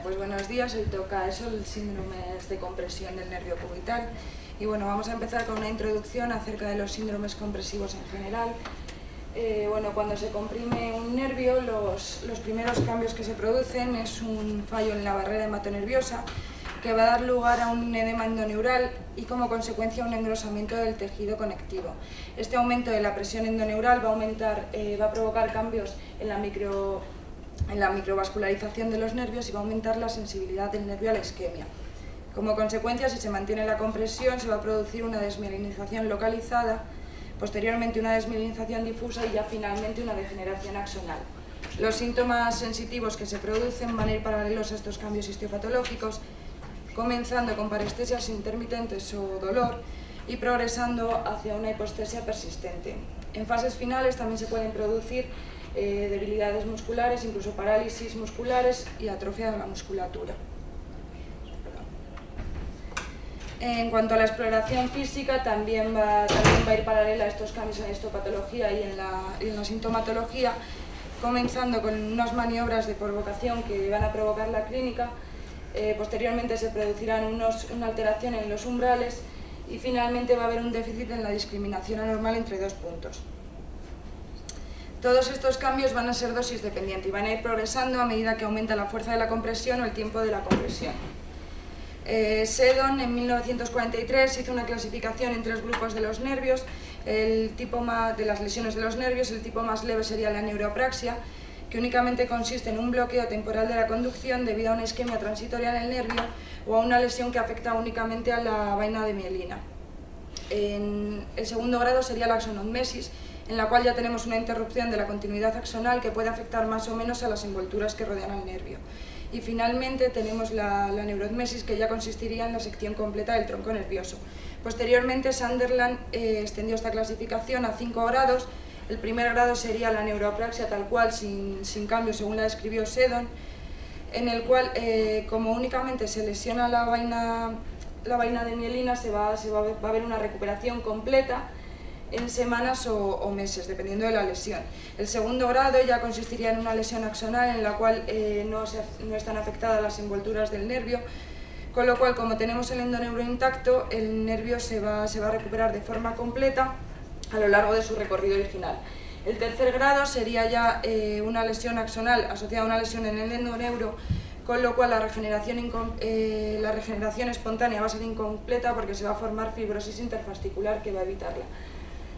Pues buenos días, hoy toca eso, el síndrome de compresión del nervio cubital. Y bueno, vamos a empezar con una introducción acerca de los síndromes compresivos en general. Cuando se comprime un nervio, los primeros cambios que se producen es un fallo en la barrera hematonerviosa que va a dar lugar a un edema endoneural y como consecuencia un engrosamiento del tejido conectivo. Este aumento de la presión endoneural va a provocar cambios en la microvascularización de los nervios y va a aumentar la sensibilidad del nervio a la isquemia. Como consecuencia, si se mantiene la compresión, se va a producir una desmielinización localizada, posteriormente una desmielinización difusa y ya finalmente una degeneración axonal. Los síntomas sensitivos que se producen van a ir paralelos a estos cambios histiopatológicos, comenzando con parestesias intermitentes o dolor y progresando hacia una hipoestesia persistente. En fases finales también se pueden producir debilidades musculares, incluso parálisis musculares y atrofia de la musculatura. En cuanto a la exploración física, también va a ir paralela a estos cambios en la histopatología y en la sintomatología, comenzando con unas maniobras de provocación que van a provocar la clínica. Posteriormente se producirán una alteración en los umbrales y finalmente va a haber un déficit en la discriminación anormal entre dos puntos. Todos estos cambios van a ser dosis dependientes y van a ir progresando a medida que aumenta la fuerza de la compresión o el tiempo de la compresión. Seddon en 1943 hizo una clasificación en tres grupos de los nervios. El tipo de las lesiones de los nervios, el tipo más leve sería la neuropraxia, que únicamente consiste en un bloqueo temporal de la conducción debido a una isquemia transitoria en el nervio o a una lesión que afecta únicamente a la vaina de mielina. En el segundo grado sería la axonotmesis, en la cual ya tenemos una interrupción de la continuidad axonal que puede afectar más o menos a las envolturas que rodean al nervio. Y finalmente tenemos la neurotmesis, que ya consistiría en la sección completa del tronco nervioso. Posteriormente, Sunderland extendió esta clasificación a 5 grados. El primer grado sería la neuropraxia tal cual, sin cambio, según la describió Seddon, en el cual, como únicamente se lesiona la vaina de mielina, va a haber una recuperación completa en semanas o meses, dependiendo de la lesión. El segundo grado ya consistiría en una lesión axonal en la cual no están afectadas las envolturas del nervio, con lo cual, como tenemos el endoneuro intacto, el nervio se va a recuperar de forma completa a lo largo de su recorrido original. El tercer grado sería ya una lesión axonal asociada a una lesión en el endoneuro, con lo cual la regeneración espontánea va a ser incompleta porque se va a formar fibrosis interfascicular que va a evitarla.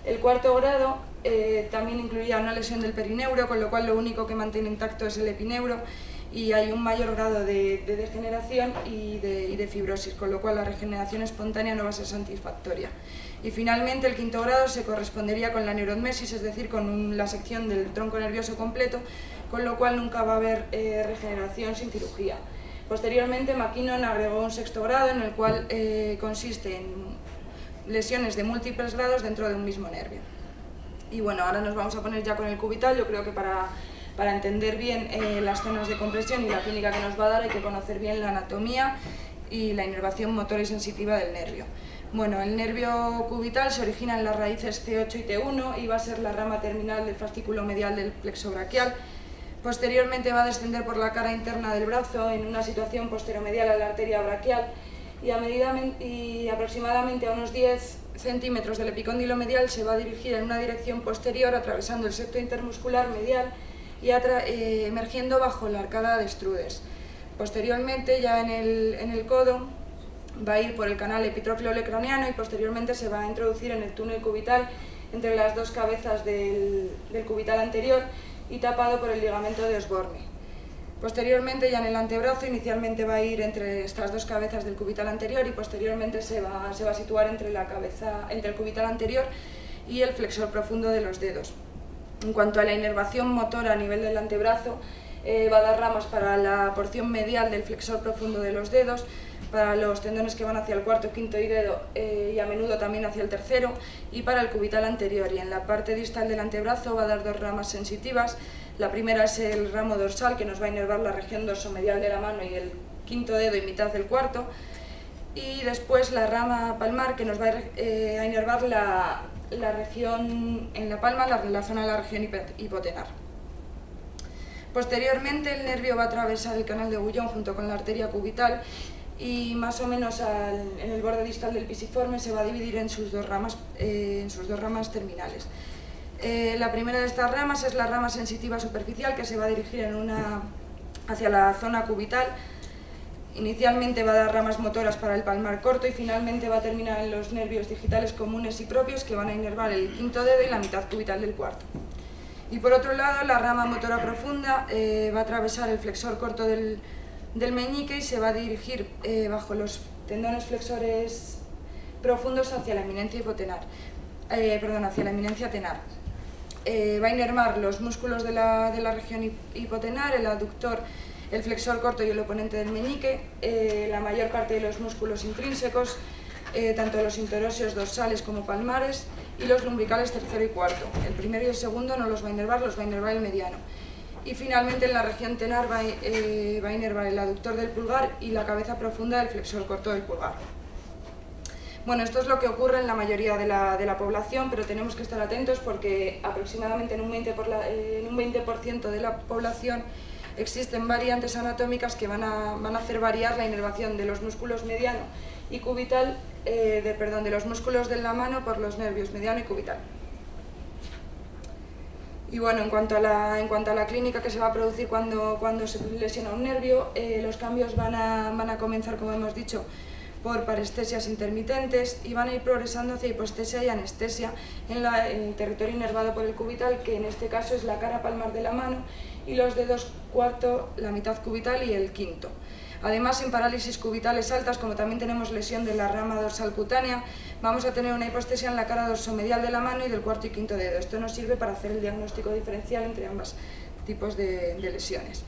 El cuarto grado también incluiría una lesión del perineuro, con lo cual lo único que mantiene intacto es el epineuro y hay un mayor grado de degeneración y de fibrosis, con lo cual la regeneración espontánea no va a ser satisfactoria. Y finalmente el quinto grado se correspondería con la neurotmesis, es decir, con la sección del tronco nervioso completo, con lo cual nunca va a haber regeneración sin cirugía. Posteriormente McKinnon agregó un sexto grado en el cual consiste en lesiones de múltiples grados dentro de un mismo nervio. Y bueno, ahora nos vamos a poner ya con el cubital. Yo creo que para entender bien las zonas de compresión y la clínica que nos va a dar hay que conocer bien la anatomía y la inervación motora y sensitiva del nervio. Bueno, el nervio cubital se origina en las raíces C8 y T1 y va a ser la rama terminal del fascículo medial del plexo braquial. Posteriormente va a descender por la cara interna del brazo en una situación posteromedial a la arteria braquial y aproximadamente a unos 10 centímetros del epicóndilo medial se va a dirigir en una dirección posterior atravesando el septo intermuscular medial y emergiendo bajo la arcada de Struders. Posteriormente, ya en el codo, va a ir por el canal epitrócleo-craneano y posteriormente se va a introducir en el túnel cubital entre las dos cabezas del cubital anterior y tapado por el ligamento de Osborne. Posteriormente, ya en el antebrazo, inicialmente va a ir entre estas dos cabezas del cubital anterior y posteriormente se va a situar entre el cubital anterior y el flexor profundo de los dedos. En cuanto a la inervación motora a nivel del antebrazo, va a dar ramas para la porción medial del flexor profundo de los dedos, para los tendones que van hacia el cuarto, quinto y dedo y a menudo también hacia el tercero, y para el cubital anterior. Y en la parte distal del antebrazo va a dar dos ramas sensitivas. La primera es el ramo dorsal, que nos va a inervar la región dorsomedial de la mano y el quinto dedo y mitad del cuarto, y después la rama palmar, que nos va a inervar la región en la palma, la zona de la región hipotenar. Posteriormente el nervio va a atravesar el canal de Bouillon junto con la arteria cubital y más o menos en el borde distal del pisiforme se va a dividir en sus dos ramas terminales. La primera de estas ramas es la rama sensitiva superficial, que se va a dirigir hacia la zona cubital. Inicialmente va a dar ramas motoras para el palmar corto y finalmente va a terminar en los nervios digitales comunes y propios, que van a inervar el quinto dedo y la mitad cubital del cuarto. Y por otro lado, la rama motora profunda va a atravesar el flexor corto del meñique y se va a dirigir bajo los tendones flexores profundos hacia la eminencia tenar. Va a inervar los músculos de la región hipotenar, el aductor, el flexor corto y el oponente del meñique, la mayor parte de los músculos intrínsecos, tanto los interóseos dorsales como palmares, y los lumbricales tercero y cuarto. El primero y el segundo no los va a inervar, los va a inervar el mediano. Y finalmente en la región tenar va a inervar el aductor del pulgar y la cabeza profunda del flexor corto del pulgar. Bueno, esto es lo que ocurre en la mayoría de la población, pero tenemos que estar atentos porque aproximadamente en un 20% de la población existen variantes anatómicas que van a hacer variar la inervación de los músculos mediano y cubital, de los músculos de la mano por los nervios mediano y cubital. Y bueno, en cuanto a la clínica que se va a producir cuando se lesiona un nervio, los cambios van a comenzar, como hemos dicho, por parestesias intermitentes y van a ir progresando hacia hipoestesia y anestesia en el territorio inervado por el cubital, que en este caso es la cara palmar de la mano y los dedos cuarto, la mitad cubital y el quinto. Además, en parálisis cubitales altas, como también tenemos lesión de la rama dorsal cutánea, vamos a tener una hipoestesia en la cara dorsomedial de la mano y del cuarto y quinto dedo. Esto nos sirve para hacer el diagnóstico diferencial entre ambos tipos de lesiones.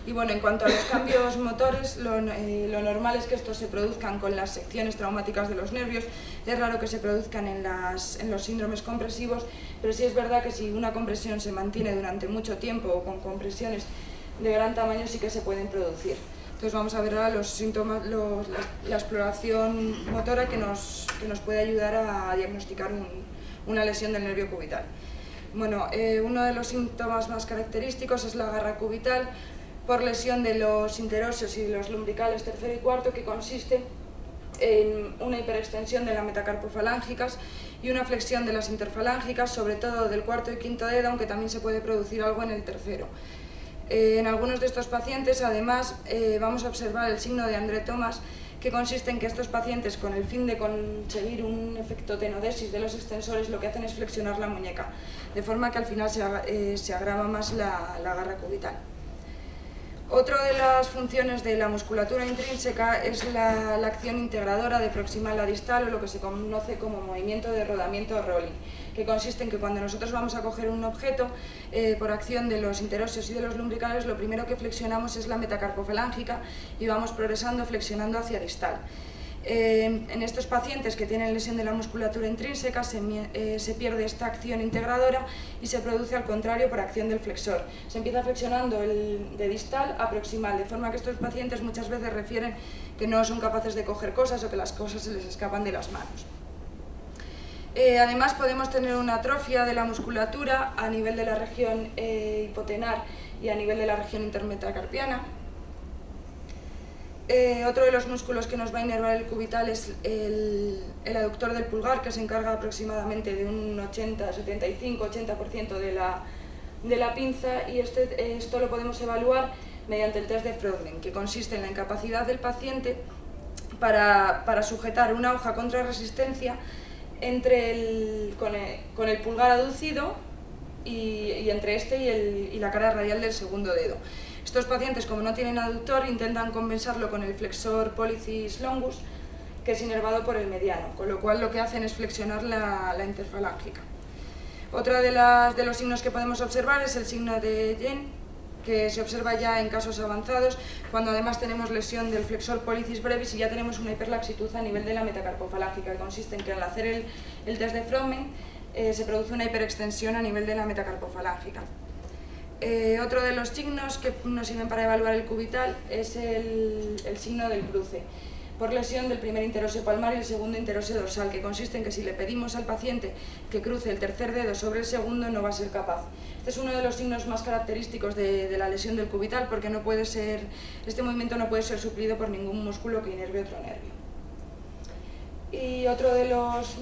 Y bueno, en cuanto a los cambios motores, lo normal es que estos se produzcan con las secciones traumáticas de los nervios. Es raro que se produzcan en los síndromes compresivos, pero sí es verdad que si una compresión se mantiene durante mucho tiempo o con compresiones de gran tamaño sí que se pueden producir. Entonces vamos a ver ahora los síntomas, la exploración motora que nos puede ayudar a diagnosticar una lesión del nervio cubital. Bueno, uno de los síntomas más característicos es la garra cubital, por lesión de los interóseos y de los lumbricales tercero y cuarto, que consiste en una hiperextensión de las metacarpofalángicas y una flexión de las interfalángicas, sobre todo del cuarto y quinto dedo, aunque también se puede producir algo en el tercero. En algunos de estos pacientes, además, vamos a observar el signo de André Thomas, que consiste en que estos pacientes, con el fin de conseguir un efecto tenodesis de los extensores, lo que hacen es flexionar la muñeca, de forma que al final se agrava más la garra cubital. Otra de las funciones de la musculatura intrínseca es la acción integradora de proximal a distal, o lo que se conoce como movimiento de rodamiento o rolling, que consiste en que cuando nosotros vamos a coger un objeto, por acción de los interóseos y de los lumbricales, lo primero que flexionamos es la metacarpofalángica y vamos progresando flexionando hacia distal. En estos pacientes que tienen lesión de la musculatura intrínseca se pierde esta acción integradora y se produce al contrario por acción del flexor. Se empieza flexionando de distal a proximal, de forma que estos pacientes muchas veces refieren que no son capaces de coger cosas o que las cosas se les escapan de las manos. Además podemos tener una atrofia de la musculatura a nivel de la región hipotenar y a nivel de la región intermetacarpiana. Otro de los músculos que nos va a inervar el cubital es el aductor del pulgar, que se encarga aproximadamente de un 75-80% de la pinza, y esto lo podemos evaluar mediante el test de Frodling, que consiste en la incapacidad del paciente para sujetar una hoja contra resistencia con el pulgar aducido y entre este y la cara radial del segundo dedo. Estos pacientes, como no tienen aductor, intentan compensarlo con el flexor pollicis longus, que es inervado por el mediano, con lo cual lo que hacen es flexionar la interfalángica. Otra de los signos que podemos observar es el signo de Yen, que se observa ya en casos avanzados, cuando además tenemos lesión del flexor pollicis brevis y ya tenemos una hiperlaxitud a nivel de la metacarpofalángica, que consiste en que al hacer el test de Frommel se produce una hiperextensión a nivel de la metacarpofalángica. Otro de los signos que nos sirven para evaluar el cubital es el signo del cruce. por lesión del primer interóseo palmar y el segundo interóseo dorsal, que consiste en que si le pedimos al paciente que cruce el tercer dedo sobre el segundo, no va a ser capaz. Este es uno de los signos más característicos de la lesión del cubital, porque este movimiento no puede ser suplido por ningún músculo que inerve otro nervio. Y otro de los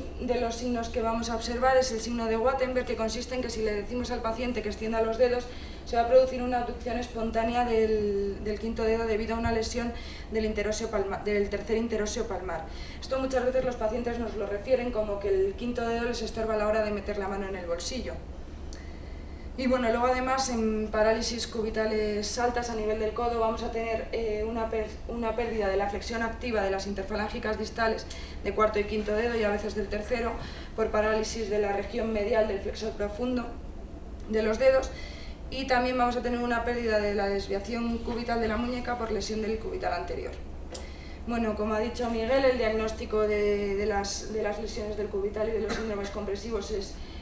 signos que vamos a observar es el signo de Wattenberg, que consiste en que si le decimos al paciente que extienda los dedos, se va a producir una abducción espontánea del quinto dedo debido a una lesión del tercer interóseo palmar. Esto muchas veces los pacientes nos lo refieren como que el quinto dedo les estorba a la hora de meter la mano en el bolsillo. Y bueno, luego además en parálisis cubitales altas a nivel del codo vamos a tener una pérdida de la flexión activa de las interfalángicas distales de cuarto y quinto dedo y a veces del tercero por parálisis de la región medial del flexor profundo de los dedos, y también vamos a tener una pérdida de la desviación cubital de la muñeca por lesión del cubital anterior. Bueno, como ha dicho Miguel, el diagnóstico de las lesiones del cubital y de los síndromes compresivos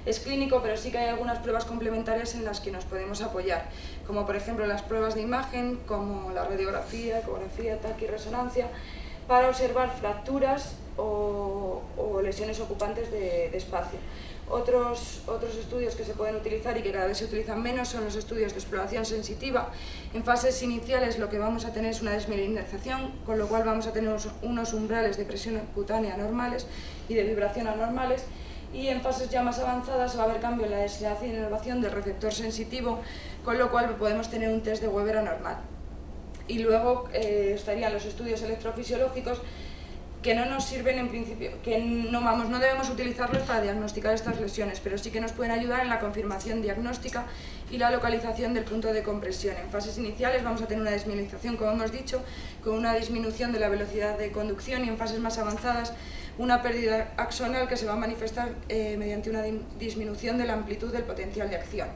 es clínico, pero sí que hay algunas pruebas complementarias en las que nos podemos apoyar, como por ejemplo las pruebas de imagen, como la radiografía, ecografía, TAC y resonancia, para observar fracturas o lesiones ocupantes de espacio. Otros estudios que se pueden utilizar y que cada vez se utilizan menos son los estudios de exploración sensitiva. En fases iniciales lo que vamos a tener es una desmineralización, con lo cual vamos a tener unos umbrales de presión cutánea normales y de vibración anormales, y en fases ya más avanzadas va a haber cambio en la densidad y inervación del receptor sensitivo, con lo cual podemos tener un test de Weber anormal. Y luego estarían los estudios electrofisiológicos, que no nos sirven en principio, que no debemos utilizarlos para diagnosticar estas lesiones, pero sí que nos pueden ayudar en la confirmación diagnóstica y la localización del punto de compresión. En fases iniciales vamos a tener una desmineralización, como hemos dicho, con una disminución de la velocidad de conducción, y en fases más avanzadas una pérdida axonal que se va a manifestar mediante una disminución de la amplitud del potencial de acción.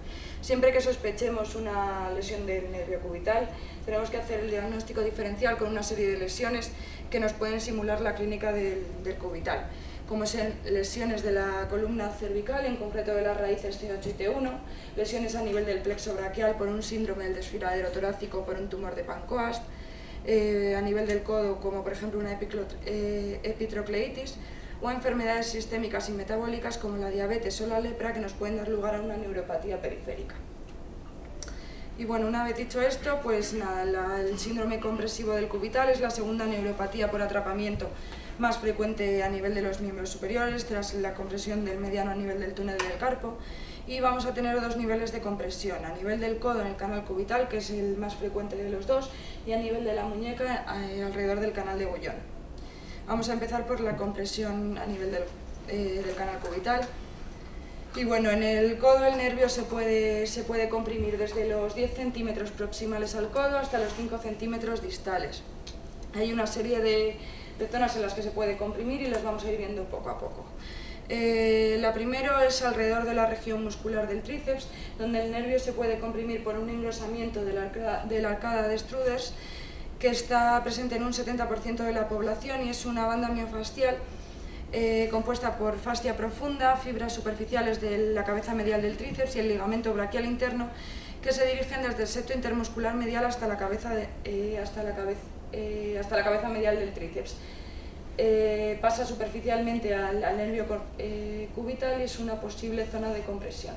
Siempre que sospechemos una lesión del nervio cubital, tenemos que hacer el diagnóstico diferencial con una serie de lesiones que nos pueden simular la clínica del cubital, como son lesiones de la columna cervical, en concreto de las raíces T8 y T1, lesiones a nivel del plexo braquial por un síndrome del desfiladero torácico por un tumor de Pancoast, a nivel del codo, como por ejemplo una epitrocleitis, o enfermedades sistémicas y metabólicas como la diabetes o la lepra, que nos pueden dar lugar a una neuropatía periférica. Y bueno, una vez dicho esto, pues nada, el síndrome compresivo del cubital es la segunda neuropatía por atrapamiento más frecuente a nivel de los miembros superiores, tras la compresión del mediano a nivel del túnel del carpo, y vamos a tener dos niveles de compresión, a nivel del codo en el canal cubital, que es el más frecuente de los dos, y a nivel de la muñeca alrededor del canal de Bouillon. Vamos a empezar por la compresión a nivel del canal cubital. Y bueno, en el codo el nervio se puede comprimir desde los 10 centímetros proximales al codo hasta los 5 centímetros distales. Hay una serie de zonas en las que se puede comprimir y las vamos a ir viendo poco a poco. La primera es alrededor de la región muscular del tríceps, donde el nervio se puede comprimir por un engrosamiento de la arcada de Struders, que está presente en un 70% de la población, y es una banda miofascial compuesta por fascia profunda, fibras superficiales de la cabeza medial del tríceps y el ligamento braquial interno, que se dirigen desde el septo intermuscular medial hasta la cabeza medial del tríceps. Pasa superficialmente al nervio cubital y es una posible zona de compresión.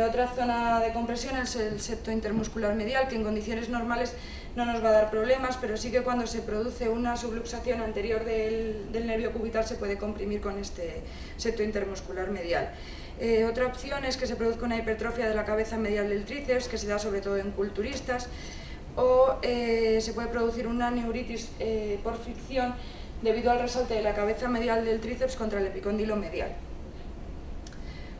Otra zona de compresión es el septo intermuscular medial, que en condiciones normales no nos va a dar problemas, pero sí que cuando se produce una subluxación anterior del nervio cubital se puede comprimir con este septo intermuscular medial. Otra opción es que se produzca una hipertrofia de la cabeza medial del tríceps, que se da sobre todo en culturistas, o se puede producir una neuritis por fricción debido al resalte de la cabeza medial del tríceps contra el epicóndilo medial.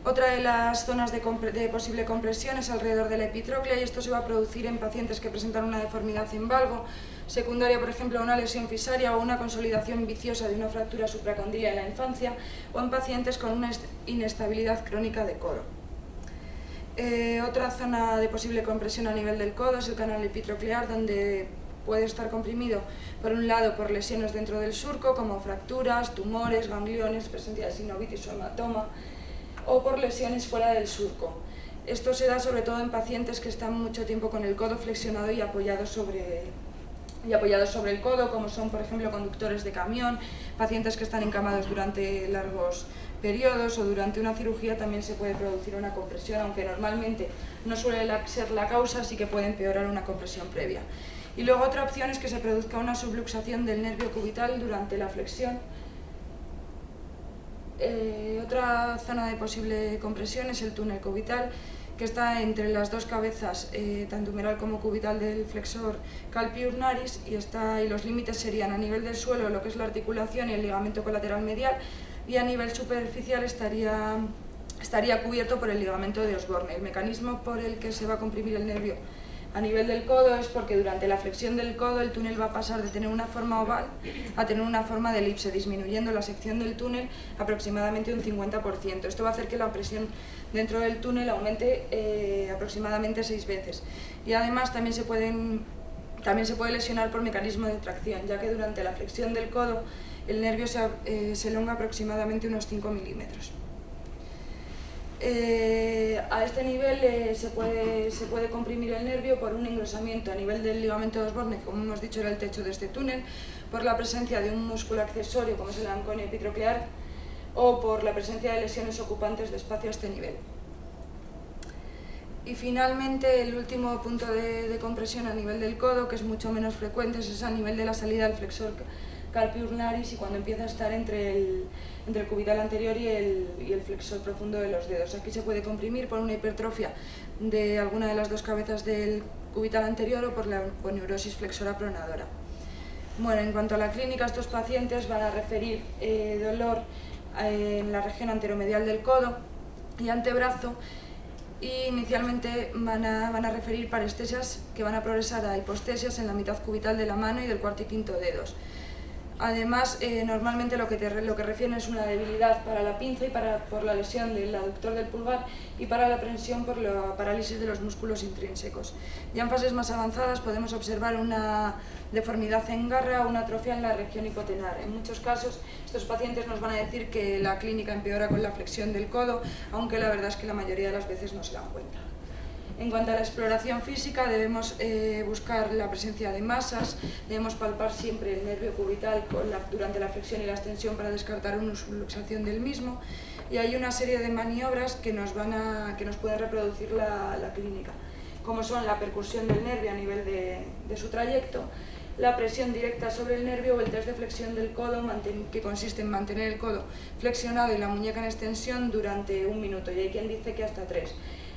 Otra de las zonas de posible compresión es alrededor de la epitróclea, y esto se va a producir en pacientes que presentan una deformidad en valgo, secundaria por ejemplo a una lesión fisaria o una consolidación viciosa de una fractura supracondilia en la infancia, o en pacientes con una inestabilidad crónica de codo. Otra zona de posible compresión a nivel del codo es el canal epitroclear, donde puede estar comprimido por un lado por lesiones dentro del surco, como fracturas, tumores, gangliones, presencia de sinovitis o hematoma, o por lesiones fuera del surco. Esto se da sobre todo en pacientes que están mucho tiempo con el codo flexionado y apoyado sobre y apoyados sobre el codo, como son por ejemplo conductores de camión, pacientes que están encamados durante largos periodos o durante una cirugía también se puede producir una compresión, aunque normalmente no suele ser la causa, sí que puede empeorar una compresión previa. Y luego otra opción es que se produzca una subluxación del nervio cubital durante la flexión. Otra zona de posible compresión es el túnel cubital, que está entre las dos cabezas, tanto humeral como cubital del flexor carpi ulnaris, y los límites serían a nivel del suelo lo que es la articulación y el ligamento colateral medial, y a nivel superficial estaría cubierto por el ligamento de Osborne. El mecanismo por el que se va a comprimir el nervio a nivel del codo es porque durante la flexión del codo el túnel va a pasar de tener una forma oval a tener una forma de elipse, disminuyendo la sección del túnel aproximadamente un 50%. Esto va a hacer que la presión dentro del túnel aumente aproximadamente 6 veces. Y además también se puede lesionar por mecanismo de tracción, ya que durante la flexión del codo el nervio se elonga aproximadamente unos 5 milímetros. A este nivel se puede comprimir el nervio por un engrosamiento a nivel del ligamento de Osborne, que como hemos dicho era el techo de este túnel, por la presencia de un músculo accesorio como es el anconio epitroclear, o por la presencia de lesiones ocupantes de espacio a este nivel. Y finalmente el último punto de compresión a nivel del codo, que es mucho menos frecuente, es a nivel de la salida del flexor carpi ulnaris y cuando empieza a estar entre el cubital anterior y el flexor profundo de los dedos. Aquí se puede comprimir por una hipertrofia de alguna de las dos cabezas del cubital anterior o por la poneurosis flexora pronadora. Bueno, en cuanto a la clínica, estos pacientes van a referir dolor en la región anteromedial del codo y antebrazo, y inicialmente van a referir parestesias que van a progresar a hipostesias en la mitad cubital de la mano y del cuarto y quinto dedos. Además, normalmente lo que refieren es una debilidad para la pinza y por la lesión del aductor del pulgar, y para la prensión por la parálisis de los músculos intrínsecos. Ya en fases más avanzadas podemos observar una deformidad en garra o una atrofia en la región hipotenar. En muchos casos estos pacientes nos van a decir que la clínica empeora con la flexión del codo, aunque la verdad es que la mayoría de las veces no se dan cuenta. En cuanto a la exploración física, debemos buscar la presencia de masas, debemos palpar siempre el nervio cubital durante la flexión y la extensión para descartar una subluxación del mismo, y hay una serie de maniobras que nos pueden reproducir la clínica, como son la percusión del nervio a nivel de su trayecto, la presión directa sobre el nervio o el test de flexión del codo, que consiste en mantener el codo flexionado y la muñeca en extensión durante 1 minuto, y hay quien dice que hasta 3.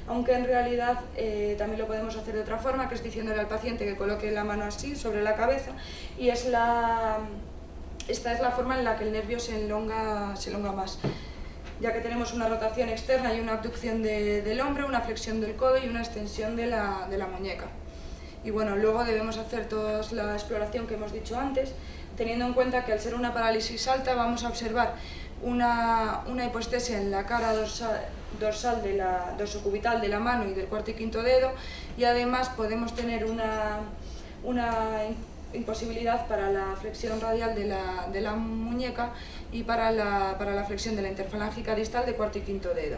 Aunque en realidad también lo podemos hacer de otra forma, que es diciéndole al paciente que coloque la mano así sobre la cabeza, y esta es la forma en la que el nervio se elonga más, ya que tenemos una rotación externa y una abducción del hombro, una flexión del codo y una extensión de la muñeca. Y bueno, luego debemos hacer toda la exploración que hemos dicho antes, teniendo en cuenta que al ser una parálisis alta vamos a observar una hipoestesia en la cara dorsal dorsocubital de la mano y del cuarto y quinto dedo, y además podemos tener una imposibilidad para la flexión radial de la muñeca y para la flexión de la interfalángica distal de cuarto y quinto dedo.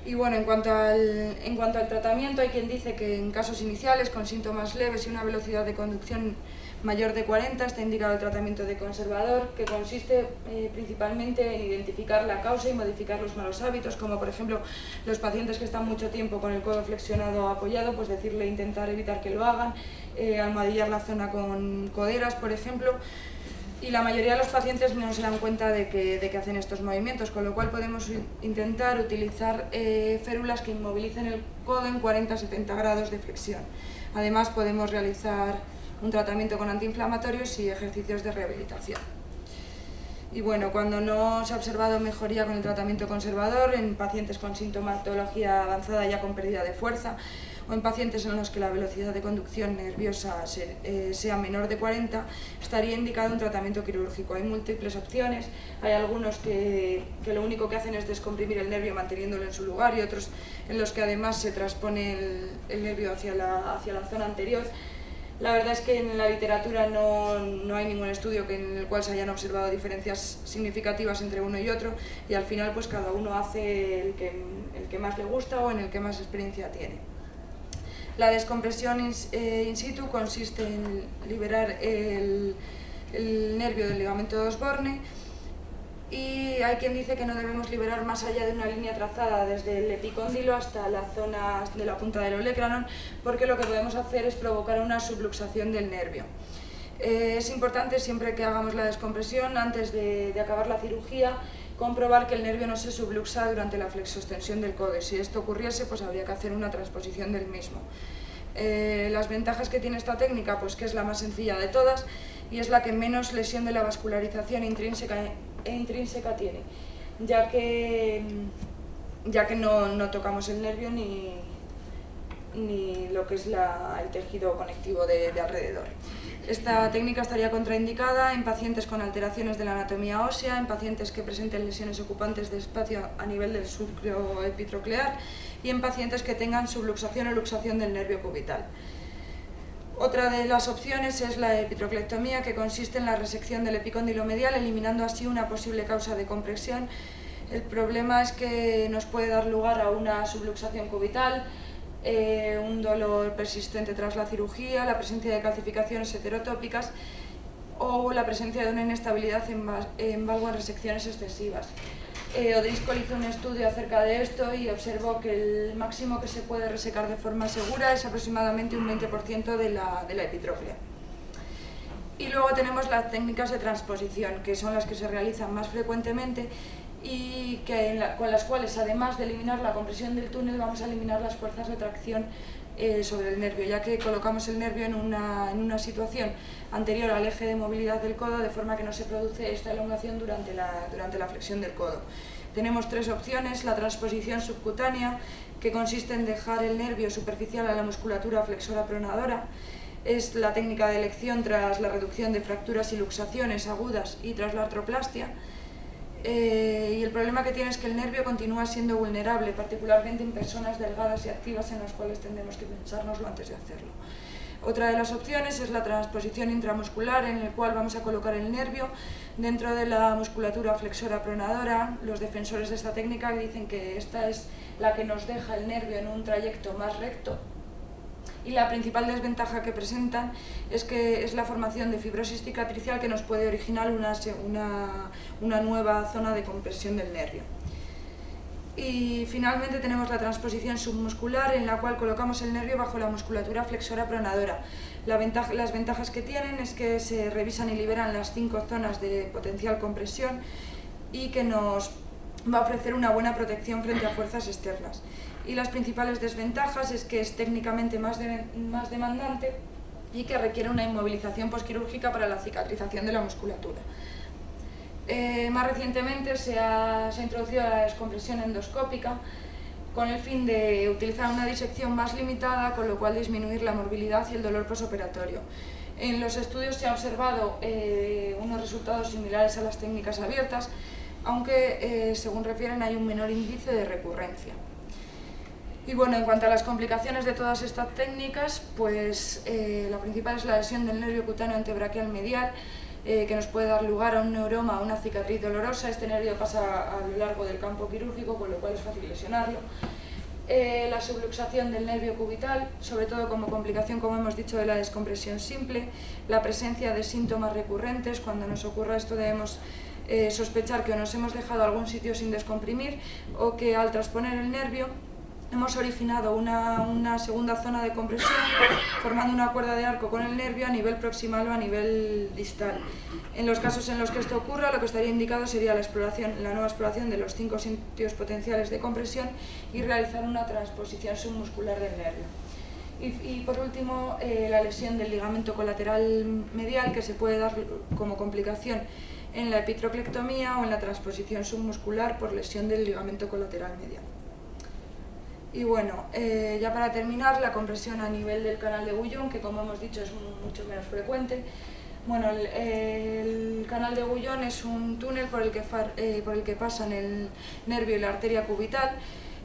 Y bueno, en cuanto al tratamiento, hay quien dice que en casos iniciales con síntomas leves y una velocidad de conducción mayor de 40 está indicado el tratamiento de conservador, que consiste principalmente en identificar la causa y modificar los malos hábitos, como por ejemplo los pacientes que están mucho tiempo con el codo flexionado o apoyado, pues decirle intentar evitar que lo hagan, almohadillar la zona con coderas, por ejemplo. Y la mayoría de los pacientes no se dan cuenta de que hacen estos movimientos, con lo cual podemos intentar utilizar férulas que inmovilicen el codo en 40-70 grados de flexión. Además podemos realizar un tratamiento con antiinflamatorios y ejercicios de rehabilitación. Y bueno, cuando no se ha observado mejoría con el tratamiento conservador, en pacientes con sintomatología avanzada ya con pérdida de fuerza, o en pacientes en los que la velocidad de conducción nerviosa sea menor de 40, estaría indicado un tratamiento quirúrgico. Hay múltiples opciones, hay algunos que lo único que hacen es descomprimir el nervio manteniéndolo en su lugar, y otros en los que además se transpone el nervio hacia la zona anterior. La verdad es que en la literatura no hay ningún estudio en el cual se hayan observado diferencias significativas entre uno y otro, y al final pues cada uno hace el que más le gusta o en el que más experiencia tiene. La descompresión in situ consiste en liberar el nervio del ligamento de Osborne, y hay quien dice que no debemos liberar más allá de una línea trazada desde el epicóndilo hasta la zona de la punta del olecranon, porque lo que podemos hacer es provocar una subluxación del nervio. Es importante, siempre que hagamos la descompresión, antes de acabar la cirugía, comprobar que el nervio no se subluxa durante la flexoextensión del codo. Si esto ocurriese, pues habría que hacer una transposición del mismo. Las ventajas que tiene esta técnica, pues que es la más sencilla de todas y es la que menos lesión de la vascularización intrínseca tiene, ya que no tocamos el nervio ni lo que es el tejido conectivo de alrededor. Esta técnica estaría contraindicada en pacientes con alteraciones de la anatomía ósea, en pacientes que presenten lesiones ocupantes de espacio a nivel del surco epitroclear y en pacientes que tengan subluxación o luxación del nervio cubital. Otra de las opciones es la epitroclectomía, que consiste en la resección del epicóndilo medial, eliminando así una posible causa de compresión. El problema es que nos puede dar lugar a una subluxación cubital, un dolor persistente tras la cirugía, la presencia de calcificaciones heterotópicas o la presencia de una inestabilidad en valgo en resecciones excesivas. Odriscoll hizo un estudio acerca de esto y observó que el máximo que se puede resecar de forma segura es aproximadamente un 20% de la epitroclea. Y luego tenemos las técnicas de transposición, que son las que se realizan más frecuentemente y con las cuales, además de eliminar la compresión del túnel, vamos a eliminar las fuerzas de tracción sobre el nervio, ya que colocamos el nervio en una situación anterior al eje de movilidad del codo, de forma que no se produce esta elongación durante la flexión del codo. Tenemos tres opciones: la transposición subcutánea, que consiste en dejar el nervio superficial a la musculatura flexora pronadora. Es la técnica de elección tras la reducción de fracturas y luxaciones agudas y tras la artroplastia. Y el problema que tiene es que el nervio continúa siendo vulnerable, particularmente en personas delgadas y activas, en las cuales tendremos que pensárnoslo antes de hacerlo. Otra de las opciones es la transposición intramuscular, en la cual vamos a colocar el nervio dentro de la musculatura flexora pronadora. Los defensores de esta técnica dicen que esta es la que nos deja el nervio en un trayecto más recto, y la principal desventaja que presentan es que es la formación de fibrosis cicatricial, que nos puede originar una nueva zona de compresión del nervio. Y finalmente tenemos la transposición submuscular, en la cual colocamos el nervio bajo la musculatura flexora pronadora. Las ventajas que tienen es que se revisan y liberan las 5 zonas de potencial compresión y que nos va a ofrecer una buena protección frente a fuerzas externas. Y las principales desventajas es que es técnicamente más demandante y que requiere una inmovilización posquirúrgica para la cicatrización de la musculatura. Más recientemente se ha introducido la descompresión endoscópica con el fin de utilizar una disección más limitada, con lo cual disminuir la morbilidad y el dolor posoperatorio. En los estudios se ha observado unos resultados similares a las técnicas abiertas, aunque según refieren hay un menor índice de recurrencia. Y bueno, en cuanto a las complicaciones de todas estas técnicas, pues la principal es la lesión del nervio cutáneo antebraquial medial, que nos puede dar lugar a un neuroma, a una cicatriz dolorosa. Este nervio pasa a lo largo del campo quirúrgico, con lo cual es fácil lesionarlo. La subluxación del nervio cubital, sobre todo como complicación, como hemos dicho, de la descompresión simple. La presencia de síntomas recurrentes. Cuando nos ocurra esto debemos sospechar que o nos hemos dejado algún sitio sin descomprimir o que al transponer el nervio hemos originado una segunda zona de compresión, formando una cuerda de arco con el nervio a nivel proximal o a nivel distal. En los casos en los que esto ocurra, lo que estaría indicado sería la nueva exploración de los 5 sitios potenciales de compresión y realizar una transposición submuscular del nervio. Y por último, la lesión del ligamento colateral medial, que se puede dar como complicación en la epitroclectomía o en la transposición submuscular por lesión del ligamento colateral medial. Y bueno, ya para terminar, la compresión a nivel del canal de Guyon, que como hemos dicho es mucho menos frecuente. Bueno, el canal de Guyon es un túnel por el que pasan el nervio y la arteria cubital.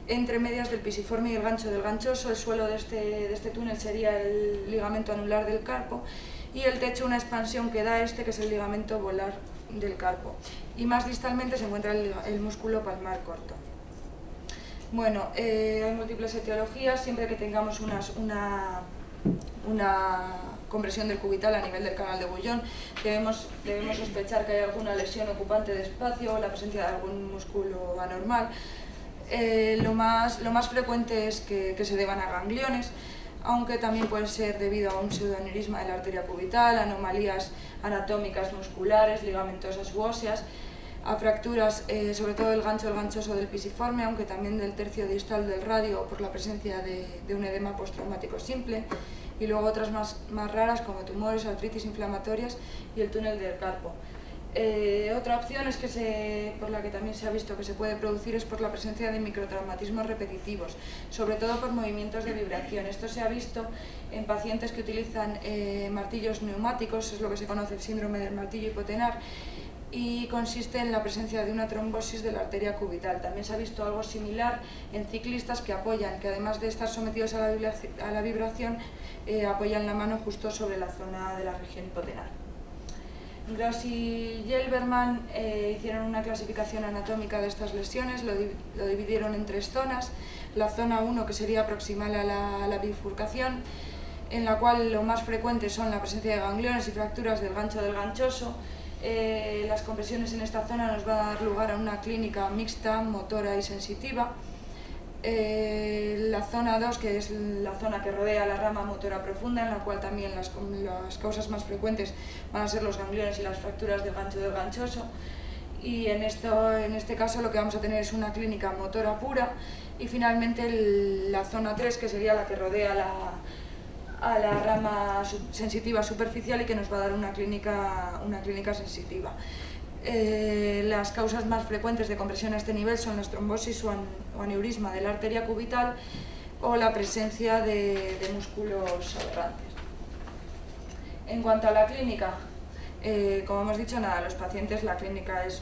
Entre medias del pisiforme y el gancho del ganchoso, el suelo de este túnel sería el ligamento anular del carpo y el techo una expansión que da que es el ligamento volar del carpo. Y más distalmente se encuentra el músculo palmar corto. Bueno, hay múltiples etiologías. Siempre que tengamos una compresión del cubital a nivel del canal de Bouillon, debemos sospechar que hay alguna lesión ocupante de espacio o la presencia de algún músculo anormal. Lo más frecuente es que se deban a gangliones, aunque también puede ser debido a un pseudoaneurisma de la arteria cubital, anomalías anatómicas musculares, ligamentosas u óseas, a fracturas, sobre todo del gancho ganchoso del pisiforme, aunque también del tercio distal del radio por la presencia de un edema postraumático simple, y luego otras más raras como tumores, artritis inflamatorias y el túnel del carpo. Otra opción es por la que también se ha visto que se puede producir es por la presencia de microtraumatismos repetitivos, sobre todo por movimientos de vibración. Esto se ha visto en pacientes que utilizan martillos neumáticos, es lo que se conoce el síndrome del martillo hipotenar, y consiste en la presencia de una trombosis de la arteria cubital. También se ha visto algo similar en ciclistas que además de estar sometidos a la vibración, apoyan la mano justo sobre la zona de la región hipotenar. Gross y Gelberman hicieron una clasificación anatómica de estas lesiones, lo dividieron en 3 zonas. La zona 1, que sería proximal a la bifurcación, en la cual lo más frecuente son la presencia de gangliones y fracturas del gancho del ganchoso. Las compresiones en esta zona nos va a dar lugar a una clínica mixta, motora y sensitiva. La zona 2, que es la zona que rodea la rama motora profunda, en la cual también las causas más frecuentes van a ser los gangliones y las fracturas del gancho del ganchoso. Y en este caso lo que vamos a tener es una clínica motora pura. Y finalmente la zona 3, que sería la que rodea a la rama sensitiva superficial y que nos va a dar una clínica sensitiva. Las causas más frecuentes de compresión a este nivel son las trombosis o aneurisma de la arteria cubital o la presencia de músculos aberrantes. En cuanto a la clínica, como hemos dicho, los pacientes, la clínica es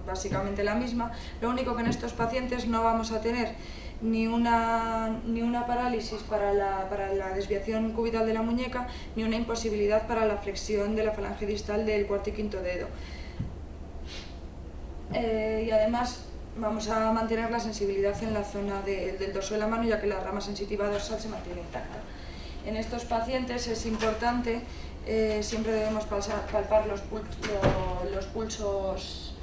básicamente la misma. Lo único que en estos pacientes no vamos a tener ni una parálisis para la desviación cubital de la muñeca, ni una imposibilidad para la flexión de la falange distal del cuarto y quinto dedo. Y además vamos a mantener la sensibilidad en la zona del dorso de la mano, ya que la rama sensitiva dorsal se mantiene intacta. En estos pacientes es importante, siempre debemos palpar los pulsos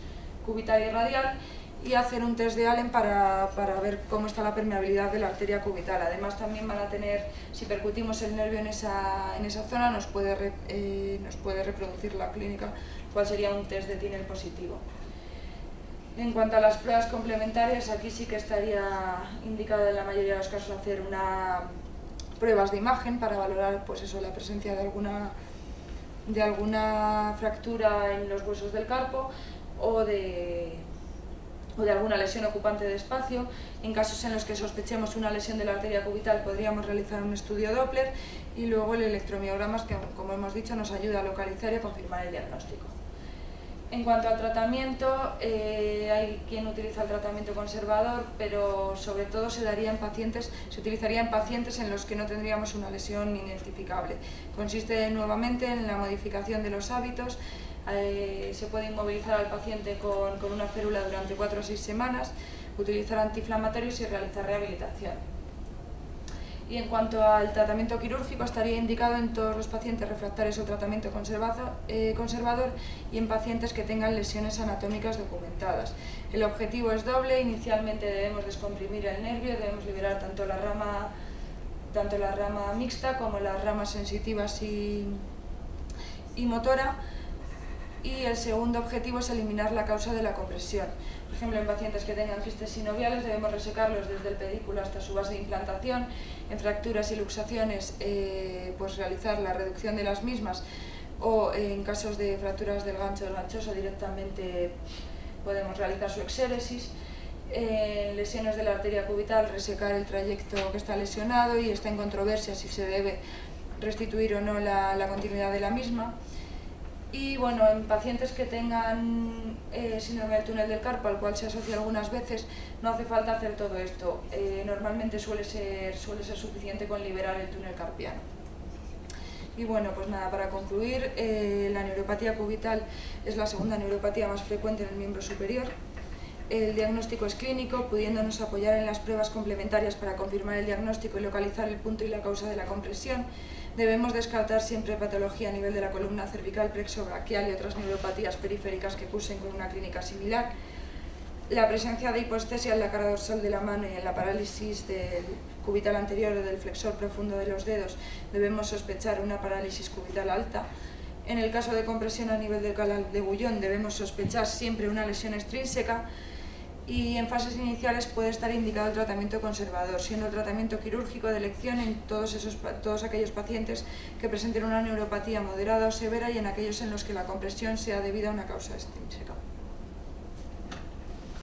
cubital y radial y hacer un test de Allen para ver cómo está la permeabilidad de la arteria cubital. Además también van a tener, si percutimos el nervio en esa zona, nos puede reproducir la clínica, cuál sería un test de Tinel positivo. En cuanto a las pruebas complementarias, aquí sí que estaría indicado en la mayoría de los casos hacer pruebas de imagen para valorar la presencia de alguna fractura en los huesos del carpo o de alguna lesión ocupante de espacio. En casos en los que sospechemos una lesión de la arteria cubital podríamos realizar un estudio Doppler y luego el electromiograma, que como hemos dicho nos ayuda a localizar y a confirmar el diagnóstico. En cuanto al tratamiento, hay quien utiliza el tratamiento conservador, pero sobre todo se utilizaría en pacientes en los que no tendríamos una lesión identificable. Consiste nuevamente en la modificación de los hábitos. Se puede inmovilizar al paciente con una férula durante 4 o 6 semanas, utilizar antiinflamatorios y realizar rehabilitación. Y en cuanto al tratamiento quirúrgico, estaría indicado en todos los pacientes refractarios o tratamiento conservador y en pacientes que tengan lesiones anatómicas documentadas. El objetivo es doble. Inicialmente debemos descomprimir el nervio, debemos liberar tanto la rama mixta como las ramas sensitivas y motora. Y el segundo objetivo es eliminar la causa de la compresión. Por ejemplo, en pacientes que tengan quistes sinoviales debemos resecarlos desde el pedículo hasta su base de implantación. En fracturas y luxaciones, realizar la reducción de las mismas, o en casos de fracturas del gancho del ganchoso directamente podemos realizar su exéresis. En lesiones de la arteria cubital, resecar el trayecto que está lesionado y está en controversia si se debe restituir o no la continuidad de la misma. Y bueno, en pacientes que tengan síndrome del túnel del carpo, al cual se asocia algunas veces, no hace falta hacer todo esto. Normalmente suele ser suficiente con liberar el túnel carpiano. Y bueno, pues nada, para concluir, la neuropatía cubital es la segunda neuropatía más frecuente en el miembro superior. El diagnóstico es clínico, pudiéndonos apoyar en las pruebas complementarias para confirmar el diagnóstico y localizar el punto y la causa de la compresión. Debemos descartar siempre patología a nivel de la columna cervical, plexo-braquial y otras neuropatías periféricas que cursen con una clínica similar. La presencia de hipoestesia en la cara dorsal de la mano y en la parálisis del cubital anterior o del flexor profundo de los dedos debemos sospechar una parálisis cubital alta. En el caso de compresión a nivel del canal de Bouillon debemos sospechar siempre una lesión extrínseca y en fases iniciales puede estar indicado el tratamiento conservador, siendo el tratamiento quirúrgico de elección en todos aquellos pacientes que presenten una neuropatía moderada o severa y en aquellos en los que la compresión sea debida a una causa extrínseca.